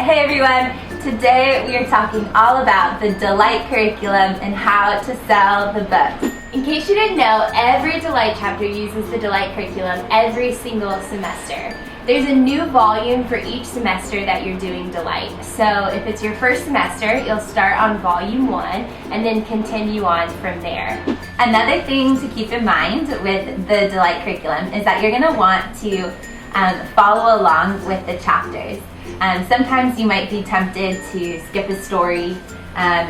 Hey everyone! Today we are talking all about the Delight curriculum and how to sell the books. In case you didn't know, every Delight chapter uses the Delight curriculum every single semester. There's a new volume for each semester that you're doing Delight. So if it's your first semester, you'll start on volume 1 and then continue on from there. Another thing to keep in mind with the Delight curriculum is that you're going to want to follow along with the chapters. Sometimes you might be tempted to skip a story.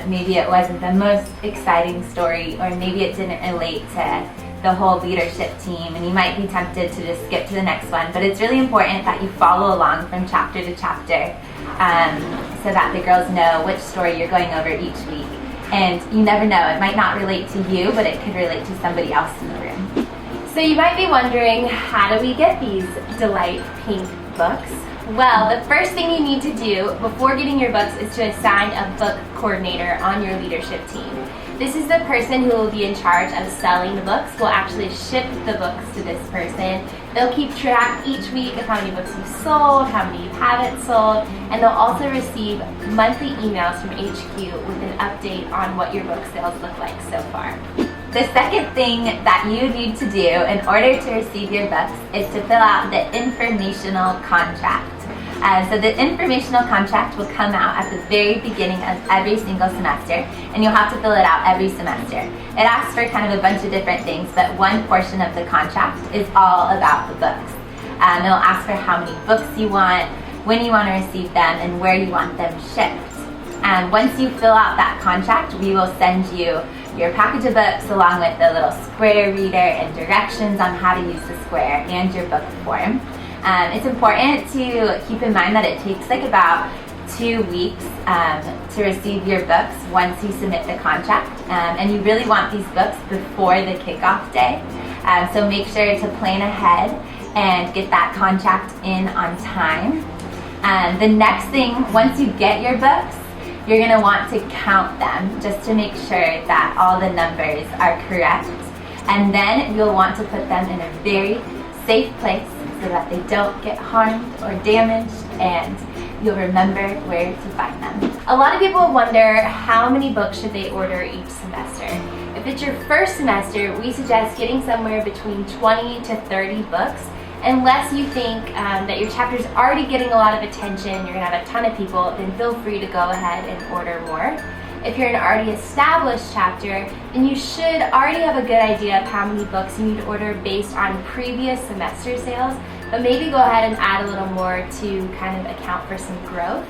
Maybe it wasn't the most exciting story, or maybe it didn't relate to the whole leadership team, and you might be tempted to just skip to the next one. But it's really important that you follow along from chapter to chapter so that the girls know which story you're going over each week. And you never know, it might not relate to you, but it could relate to somebody else in the room. So you might be wondering, how do we get these Delight pink books? Well, the first thing you need to do before getting your books is to assign a book coordinator on your leadership team. This is the person who will be in charge of selling the books. We'll actually ship the books to this person. They'll keep track each week of how many books you've sold, how many you haven't sold, and they'll also receive monthly emails from HQ with an update on what your book sales look like so far. The second thing that you need to do in order to receive your books is to fill out the Informational Contract. So the Informational Contract will come out at the very beginning of every single semester, and you'll have to fill it out every semester. It asks for kind of a bunch of different things, but one portion of the contract is all about the books. It'll ask for how many books you want, when you want to receive them, and where you want them shipped. Once you fill out that contract, we will send you your package of books along with the little square reader and directions on how to use the square and your book form. It's important to keep in mind that it takes like about 2 weeks to receive your books once you submit the contract, and you really want these books before the kickoff day. So make sure to plan ahead and get that contract in on time. The next thing, once you get your books, you're going to want to count them just to make sure that all the numbers are correct. And then you'll want to put them in a very safe place so that they don't get harmed or damaged, and you'll remember where to find them. A lot of people wonder how many books should they order each semester. If it's your first semester, we suggest getting somewhere between 20 to 30 books. Unless you think that your chapter is already getting a lot of attention, you're going to have a ton of people, then feel free to go ahead and order more. If you're an already established chapter, then you should already have a good idea of how many books you need to order based on previous semester sales, but maybe go ahead and add a little more to kind of account for some growth.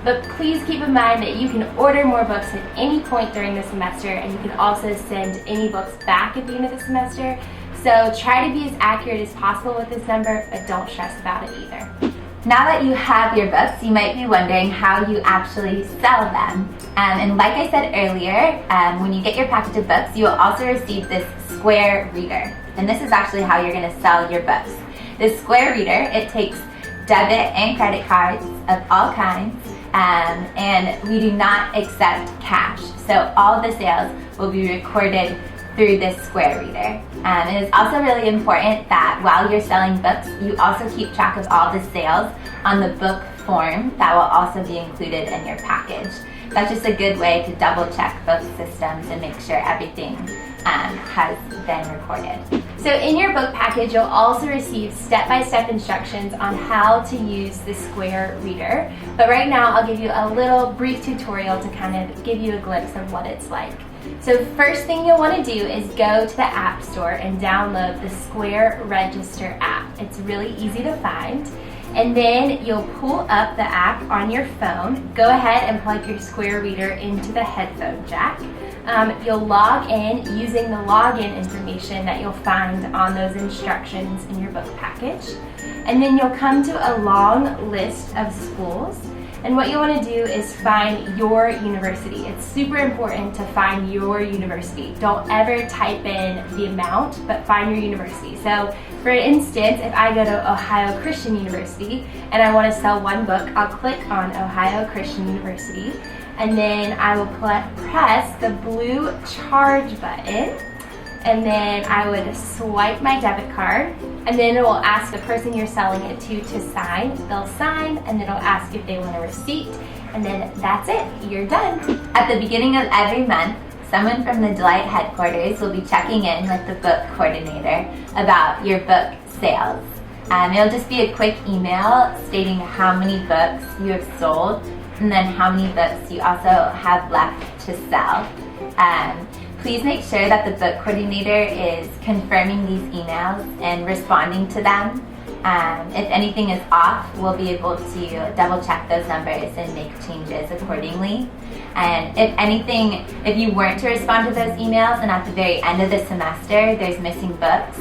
But please keep in mind that you can order more books at any point during the semester, and you can also send any books back at the end of the semester. So try to be as accurate as possible with this number, but don't stress about it either. Now that you have your books, you might be wondering how you actually sell them. And like I said earlier, when you get your package of books, you will also receive this square reader. And this is actually how you're going to sell your books. This square reader, it takes debit and credit cards of all kinds, and we do not accept cash. So all the sales will be recorded through this square reader. It is also really important that while you're selling books, you also keep track of all the sales on the book form that will also be included in your package. That's just a good way to double check both systems and make sure everything has been recorded. So in your book package, you'll also receive step-by-step instructions on how to use the square reader. But right now, I'll give you a little brief tutorial to kind of give you a glimpse of what it's like. So first thing you'll want to do is go to the App Store and download the Square Register app. It's really easy to find. And then you'll pull up the app on your phone. Go ahead and plug your Square Reader into the headphone jack. You'll log in using the login information that you'll find on those instructions in your book package. And then you'll come to a long list of schools. And what you want to do is find your university. It's super important to find your university. Don't ever type in the amount, but find your university. So for instance, if I go to Ohio Christian University and I want to sell one book, I'll click on Ohio Christian University, and then I will press the blue charge button. and then I would swipe my debit card, and then it will ask the person you're selling it to sign. They'll sign, and then it'll ask if they want a receipt, and then that's it, you're done. At the beginning of every month, someone from the Delight headquarters will be checking in with the book coordinator about your book sales. It'll just be a quick email stating how many books you have sold and then how many books you also have left to sell. Please make sure that the book coordinator is confirming these emails and responding to them. If anything is off, we'll be able to double check those numbers and make changes accordingly. And if you weren't to respond to those emails and at the very end of the semester there's missing books,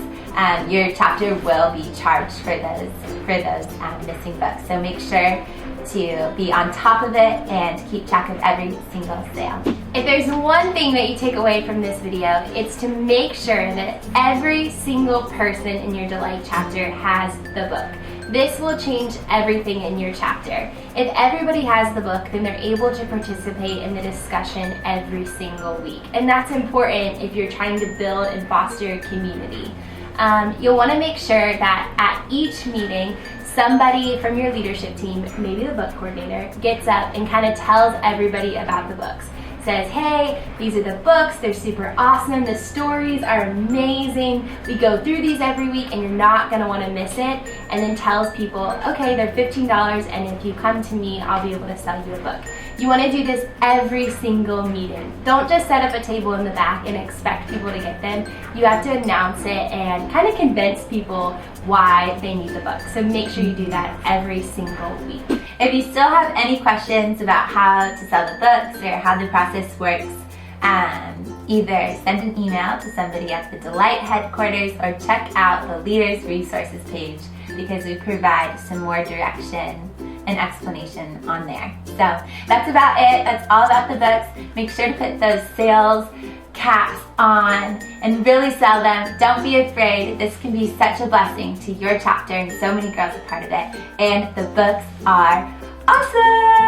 your chapter will be charged for those missing books. So make sure to be on top of it and keep track of every single sale. If there's one thing that you take away from this video, it's to make sure that every single person in your Delight chapter has the book. This will change everything in your chapter. If everybody has the book, then they're able to participate in the discussion every single week. And that's important if you're trying to build and foster a community. You'll want to make sure that at each meeting, somebody from your leadership team, maybe the book coordinator, gets up and kind of tells everybody about the books. Says, hey, these are the books, they're super awesome, the stories are amazing, we go through these every week and you're not going to want to miss it, and then tells people, okay, they're $15 and if you come to me, I'll be able to sell you a book. You want to do this every single meeting. Don't just set up a table in the back and expect people to get them. You have to announce it and kind of convince people why they need the book. So make sure you do that every single week. If you still have any questions about how to sell the books or how the process works, either send an email to somebody at the Delight headquarters or check out the Leaders Resources page because we provide some more direction and explanation on there. So that's about it. That's all about the books. Make sure to put those sales caps on and really sell them. Don't be afraid. This can be such a blessing to your chapter and so many girls are part of it. And the books are awesome!